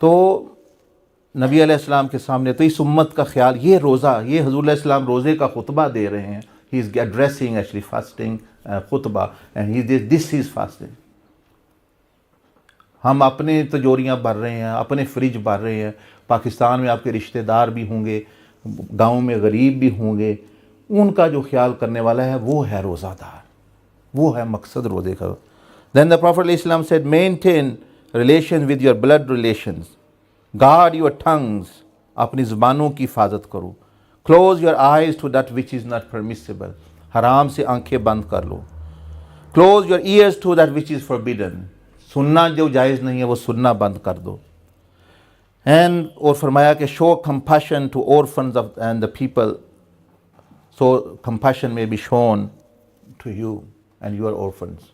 تو نبی علیہ السلام کے سامنے تو اس امت کا خیال، یہ روزہ، یہ حضور علیہ السلام روزے کا خطبہ دے رہے ہیں. ہی از ایڈریسنگ ایکچولی فاسٹنگ خطبہ and he this is fasting. ہم اپنے تجوریاں بھر رہے ہیں، اپنے فریج بھر رہے ہیں. پاکستان میں آپ کے رشتہ دار بھی ہوں گے، گاؤں میں غریب بھی ہوں گے، ان کا جو خیال کرنے والا ہے وہ ہے روزہ دار، وہ ہے مقصد روزے کا. Then the Prophet ﷺ said, maintain relations with your blood relations. Guard your tongues. اپنی زبانوں کی حفاظت کرو. Close your eyes to that which is not permissible. حرام سے آنکھیں بند کر لو. Close your ears to that which is forbidden. سننا جو جائز نہیں ہے وہ سننا بند کر دو. اور فرمایا کہ show compassion to orphans and the people, so compassion may be shown to you and your orphans.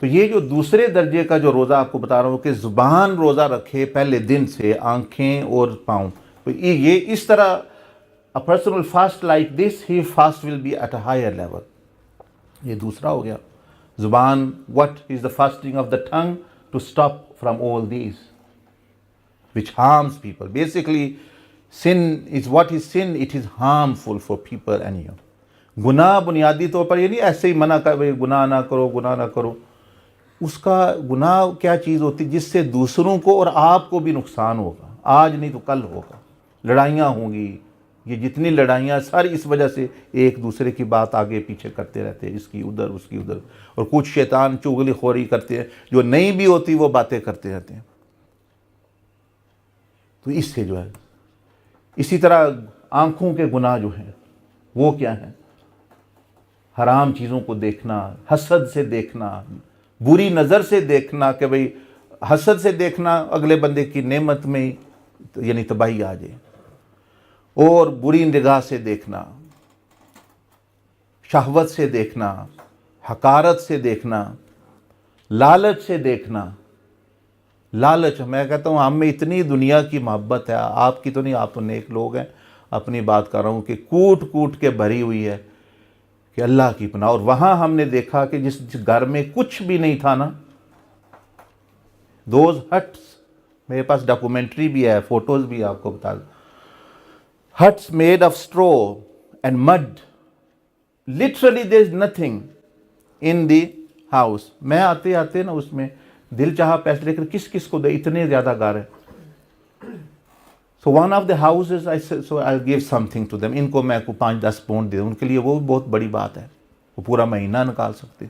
تو یہ جو دوسرے درجے کا جو روزہ آپ کو بتا رہا ہوں کہ زبان روزہ رکھے پہلے دن سے، آنکھیں اور پاؤں، تو یہ اس طرح a person will fast like this, he fast will be at a higher level. یہ دوسرا ہو گیا. زبان، what is the fasting of the tongue? To stop from all these which harms people. Basically sin is, what is sin? It is harmful for people and you. گناہ بنیادی طور پر یہ نہیں ایسے ہی منع کر گناہ نہ کرو، گناہ نہ کرو. اس کا گناہ کیا چیز ہوتی جس سے دوسروں کو اور آپ کو بھی نقصان ہوگا، آج نہیں تو کل ہوگا. لڑائیاں ہوں گی، یہ جتنی لڑائیاں ساری اس وجہ سے ایک دوسرے کی بات آگے پیچھے کرتے رہتے ہیں، اس کی ادھر اس کی ادھر. اور کچھ شیطان چغلی خوری کرتے ہیں، جو نہیں بھی ہوتی وہ باتیں کرتے رہتے ہیں. تو اس سے جو ہے، اسی طرح آنکھوں کے گناہ جو ہیں وہ کیا ہیں؟ حرام چیزوں کو دیکھنا، حسد سے دیکھنا، بری نظر سے دیکھنا، کہ بھئی حسد سے دیکھنا اگلے بندے کی نعمت میں یعنی تباہی آ جائے، اور بری نگاہ سے دیکھنا، شہوت سے دیکھنا، حقارت سے دیکھنا، لالچ سے دیکھنا. لالچ، میں کہتا ہوں ہم میں اتنی دنیا کی محبت ہے، آپ کی تو نہیں، آپ تو نیک لوگ ہیں، اپنی بات کر رہا ہوں کہ کوٹ کوٹ کے بھری ہوئی ہے کہ اللہ کی پناہ. اور وہاں ہم نے دیکھا کہ جس گھر میں کچھ بھی نہیں تھا نا، دوز ہٹس، میرے پاس ڈاکومنٹری بھی ہے، فوٹوز بھی آپ کو بتا دوں. Hits made of straw and mid, literally there is nothing in the house. میں آتے آتے نا اس میں دل چاہا پیسے لے کر کس کس کو دے، اتنے زیادہ گھر ہیں. So one of the houses I gave something to them. ان کو میں کو 5-10 پاؤنڈ دے دوں، ان کے لیے وہ بہت بڑی بات ہے، وہ پورا مہینہ نکال سکتے.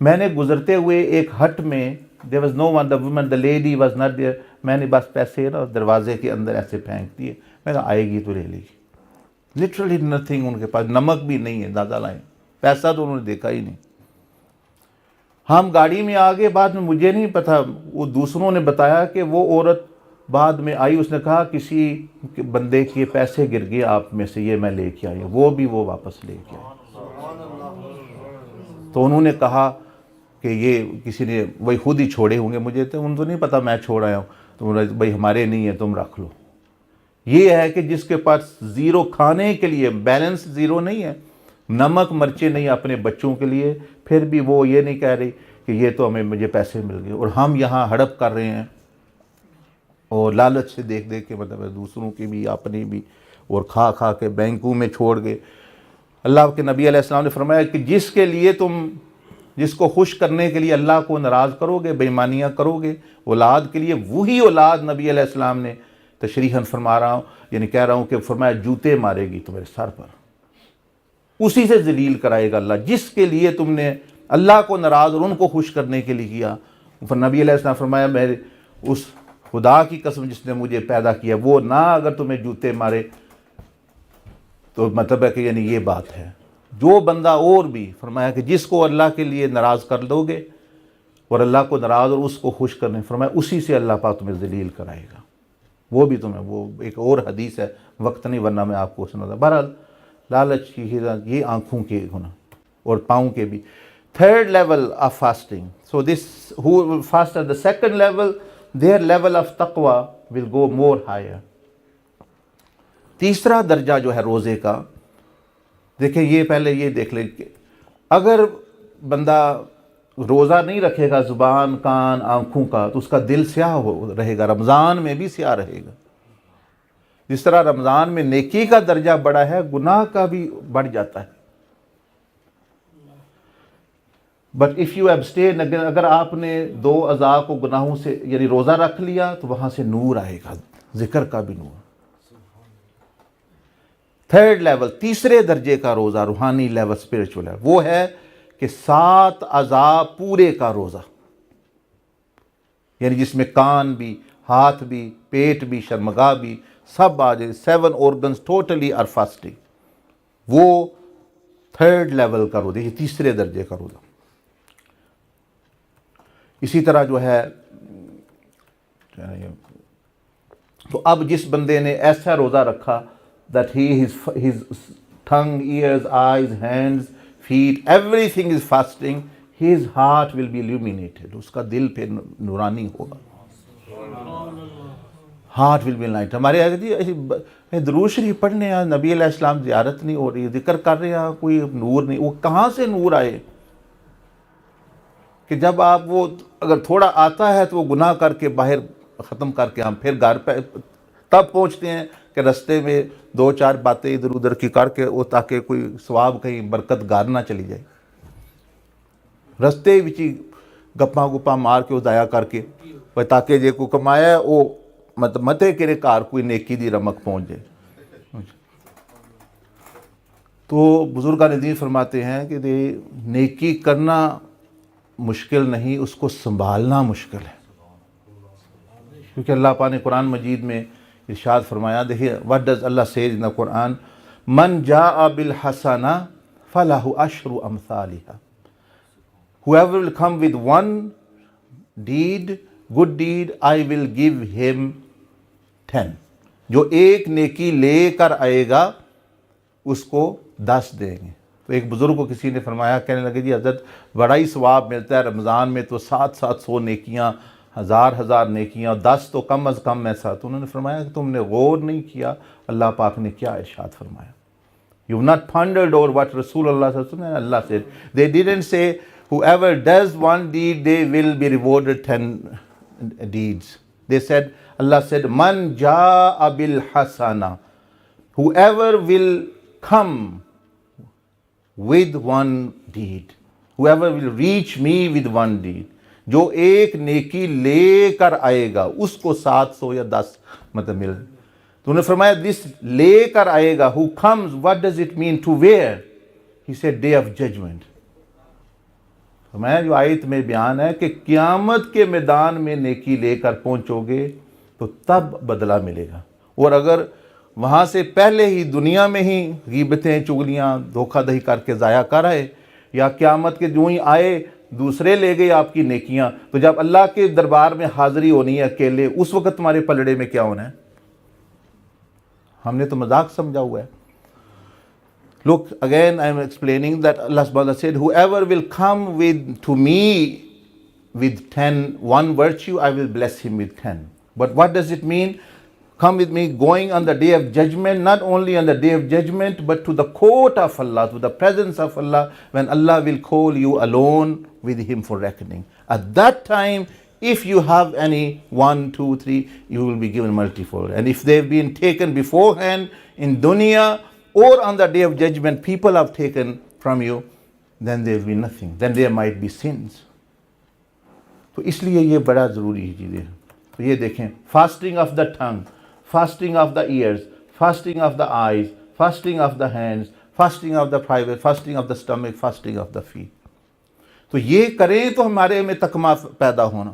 میں نے گزرتے ہوئے ایک ہٹ میں there was no one, the woman, the lady was not there. میں نے بس پیسے نا دروازے کے اندر ایسے پھینک دیے. میں کہا آئے گی تو لے لے گی. لٹرلی نتھنگ ان کے پاس، نمک بھی نہیں ہے دادا لائیں، پیسہ تو انہوں نے دیکھا ہی نہیں. ہم گاڑی میں آگے، بعد میں مجھے نہیں پتا، وہ دوسروں نے بتایا کہ وہ عورت بعد میں آئی، اس نے کہا کسی بندے کے پیسے گر گئے آپ میں سے، یہ میں لے کے آئی، وہ بھی وہ واپس لے کے آئے. تو انہوں نے کہا کہ یہ کسی نے وہی خود ہی چھوڑے ہوں گے، مجھے تو ان کو نہیں پتا میں چھوڑ آیا ہوں. تو بھائی ہمارے نہیں ہے، تم رکھ لو. یہ ہے کہ جس کے پاس زیرو کھانے کے لیے، بیلنس زیرو نہیں ہے، نمک مرچیں نہیں اپنے بچوں کے لیے، پھر بھی وہ یہ نہیں کہہ رہی کہ یہ تو مجھے پیسے مل گئے. اور ہم یہاں ہڑپ کر رہے ہیں، اور لالچ سے دیکھ دیکھ کے مطلب دوسروں کی بھی اپنی بھی، اور کھا کھا کے بینکوں میں چھوڑ گئے. اللہ کے نبی علیہ السلام نے فرمایا کہ جس کے لیے تم، جس کو خوش کرنے کے لیے اللہ کو ناراض کرو گے، بے ایمانیاں کرو گے اولاد کے لیے، وہی اولاد نبی علیہ السلام نے تشریحاً فرما رہا ہوں، یعنی کہہ رہا ہوں کہ فرمایا جوتے مارے گی تمہارے سر پر، اسی سے ذلیل کرائے گا اللہ. جس کے لیے تم نے اللہ کو ناراض اور ان کو خوش کرنے کے لیے کیا. نبی علیہ السلام فرمایا میں اس خدا کی قسم جس نے مجھے پیدا کیا، وہ نہ اگر تمہیں جوتے مارے تو مطلب ہے کہ یعنی یہ بات ہے. جو بندہ، اور بھی فرمایا کہ جس کو اللہ کے لیے ناراض کر دو گے اور اللہ کو ناراض اور اس کو خوش کرنے، فرمایا اسی سے اللہ پاک تمہیں ذلیل کرائے گا. وہ بھی تمہیں، وہ ایک اور حدیث ہے، وقت نہیں ورنہ میں آپ کو سنا تھا. بہرحال لالچ کی یہ آنکھوں کے گناہ اور پاؤں کے بھی. Third level of fasting, so this who fast at the second level, their level of taqwa will go more higher. تیسرا درجہ جو ہے روزے کا، دیکھیں یہ پہلے یہ دیکھ لیں کہ اگر بندہ روزہ نہیں رکھے گا زبان کان آنکھوں کا تو اس کا دل سیاہ رہے گا، رمضان میں بھی سیاہ رہے گا۔ جس طرح رمضان میں نیکی کا درجہ بڑا ہے، گناہ کا بھی بڑھ جاتا ہے۔ بٹ اف یو ایبسٹین، اگر آپ نے دو اعضاء کو گناہوں سے یعنی روزہ رکھ لیا تو وہاں سے نور آئے گا، ذکر کا بھی نور۔ تھرڈ لیول، تیسرے درجے کا روزہ، روحانی لیول، اسپرچول ہے، وہ ہے کہ 7 اعضاء پورے کا روزہ، یعنی جس میں کان بھی، ہاتھ بھی، پیٹ بھی، شرمگاہ بھی سب آ جائے، 7 organs ٹوٹلی آر فاسٹنگ، وہ تھرڈ لیول کا روزہ، یہ تیسرے درجے کا روزہ۔ اسی طرح جو ہے تو اب جس بندے نے ایسا روزہ رکھا that his tongue, ears, eyes, hands, feet, everything is fasting, his heart will be illuminated. اس کا دل پہ نورانی ہوگا، ہارٹ ول بی لائٹ۔ ہمارے درود شریف پڑھنے ہیں، نبی علیہ السلام زیارت نہیں ہو رہی، ذکر کر رہے ہیں، کوئی نور نہیں، وہ کہاں سے نور آئے؟ کہ جب آپ وہ اگر تھوڑا آتا ہے تو وہ گناہ کر کے باہر ختم کر کے ہم پھر گھر پہ تب پہنچتے ہیں کہ رستے میں 2-4 باتیں ادھر ادھر کی کر کے وہ تاکہ کوئی ثواب کہیں برکت گار نہ چلی جائے، رستے وچ گپاں گپاں مار کے وہ ضائع کر کے تاکہ جے کو کمایا ہے وہ متے کرے کار کوئی نیکی دی رمک پہنچ جائے۔ تو بزرگان دین فرماتے ہیں کہ نیکی کرنا مشکل نہیں، اس کو سنبھالنا مشکل ہے، کیونکہ اللہ پاک نے قرآن مجید میں ارشاد فرمایا، دیکھیے what does Allah says in the Quran، من جاء بالحسنہ فلہ عشر امثالہا، whoever will come with one deed, good deed, I will give him 10۔ جو ایک نیکی لے کر آئے گا اس کو 10 دیں گے۔ تو ایک بزرگ کو کسی نے فرمایا، کہنے لگے جی حضرت بڑا ہی ثواب ملتا ہے رمضان میں تو 700 نیکیاں، 1000 نیکیاں، 10 تو کم از کم ایسا۔ تو انہوں نے فرمایا کہ تم نے غور نہیں کیا اللہ پاک نے کیا ارشاد فرمایا۔ You've not pondered over what Rasulullah Allah said. They didn't say whoever does one deed they will be rewarded 10 deeds. They said, Allah said, Man ja'a bil hasana, whoever will come with one deed, whoever will reach me with one deed, جو ایک نیکی لے کر آئے گا اس کو 700 یا 10 مطلب مل۔ تو انہوں نے فرمایا this لے کر آئے گا، who comes, what does it mean to where? He said day of judgment۔ فرمایا جو آیت میں بیان ہے کہ قیامت کے میدان میں نیکی لے کر پہنچو گے تو تب بدلہ ملے گا، اور اگر وہاں سے پہلے ہی دنیا میں ہی غیبتیں چغلیاں دھوکہ دہی کر کے ضائع کر آئے، یا قیامت کے جو ہی آئے دوسرے لے گئے آپ کی نیکیاں، تو جب اللہ کے دربار میں حاضری ہونی ہے اکیلے، اس وقت تمہارے پلڑے میں کیا ہونا ہے؟ ہم نے تو مذاق سمجھا ہوا ہے۔ Look, again I am explaining that Allah subhanahu wa ta'ala said, whoever will come to me with 1 virtue, I will bless him with 10. But what does it mean? Come with me going on the day of judgment, not only on the day of judgment, but to the court of Allah, to the presence of Allah, when Allah will call you alone with him for reckoning. At that time, if you have any 1, 2, 3, you will be given multifold. And if they've been taken beforehand in dunya or on the day of judgment, people have taken from you, then there will be nothing. Then there might be sins. تو اس لیے یہ بڑا ضروری چیزیں ہیں۔ تو یہ دیکھیں، fasting of the tongue, fasting of the ears, fasting of the eyes, fasting of the hands, fasting of the private, fasting of the stomach, fasting of the feet۔ تو یہ کریں تو ہمارے میں تقویٰ پیدا ہونا۔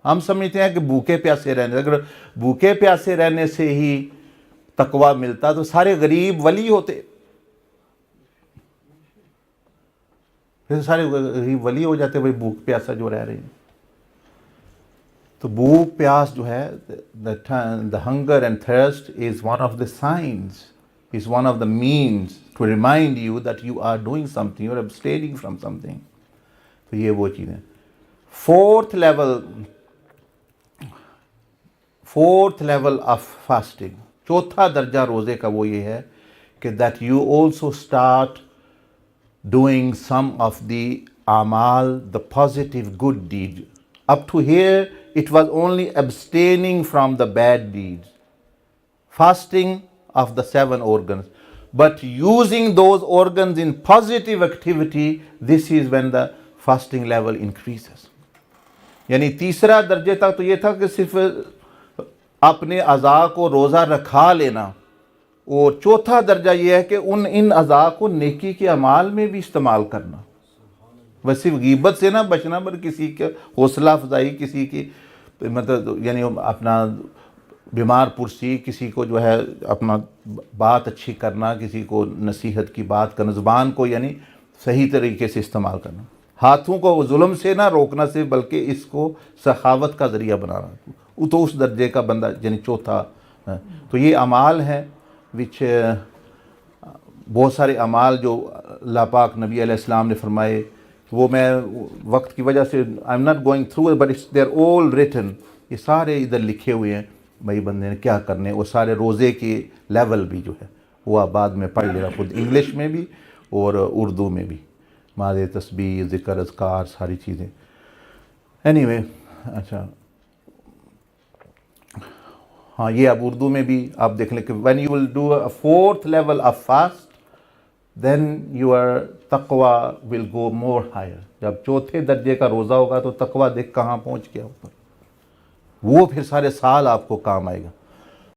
ہم سمجھتے ہیں کہ بھوکے پیاسے رہنے، اگر بھوکے پیاسے رہنے سے ہی تقویٰ ملتا تو سارے غریب ولی ہوتے، پھر سارے غریب ولی ہو جاتے وہی بھوک پیاسا جو رہ رہے ہیں۔ تو بھوک پیاس جو ہے the hunger and thirst is one of the signs, is one of the means to remind you that you are doing something, you are abstaining from something۔ تو یہ وہ چیزیں۔ fourth level of fasting، چوتھا درجہ روزے کا وہ یہ ہے کہ that you also start doing some of the amal, the positive good deed. Up to here it was only abstaining from the bad deeds, fasting of the 7 organs, but using those organs in positive activity, this is when the fasting level increases. یعنی تیسرا درجے تک تو یہ تھا کہ صرف اپنے اعضاء کو روزہ رکھا لینا، اور چوتھا درجہ یہ ہے کہ ان اعضاء کو نیکی کے اعمال میں بھی استعمال کرنا، بس صرف غیبت سے نہ بچنا، بلکہ کسی کے حوصلہ افزائی، کسی کی مطلب یعنی اپنا بیمار پرسی، کسی کو جو ہے اپنا بات اچھی کرنا، کسی کو نصیحت کی بات کرنا، زبان کو یعنی صحیح طریقے سے استعمال کرنا، ہاتھوں کو ظلم سے نہ روکنا سے، بلکہ اس کو سخاوت کا ذریعہ بنانا، تو اس درجے کا بندہ یعنی چوتھا. تو یہ اعمال ہیں وچ بہت سارے اعمال جو اللہ پاک نبی علیہ السلام نے فرمائے، وہ میں وقت کی وجہ سے I am not going through but it's they are all written, یہ سارے ادھر لکھے ہوئے ہیں بھائی بندے نے کیا کرنے، اور سارے روزے کے لیول بھی جو ہے وہ آپ بعد میں پڑھ لینا خود، انگلش میں بھی اور اردو میں بھی، ماذ تسبیح، ذکر، اذکار، ساری چیزیں. اینی وے اچھا ہاں یہ اب اردو میں بھی آپ دیکھ لیں کہ when you will do a 4th level of fast then your taqwa will go more higher. جب چوتھے درجے کا روزہ ہوگا تو تقوی دیکھ کہاں پہنچ گیا اوپر، وہ پھر سارے سال آپ کو کام آئے گا.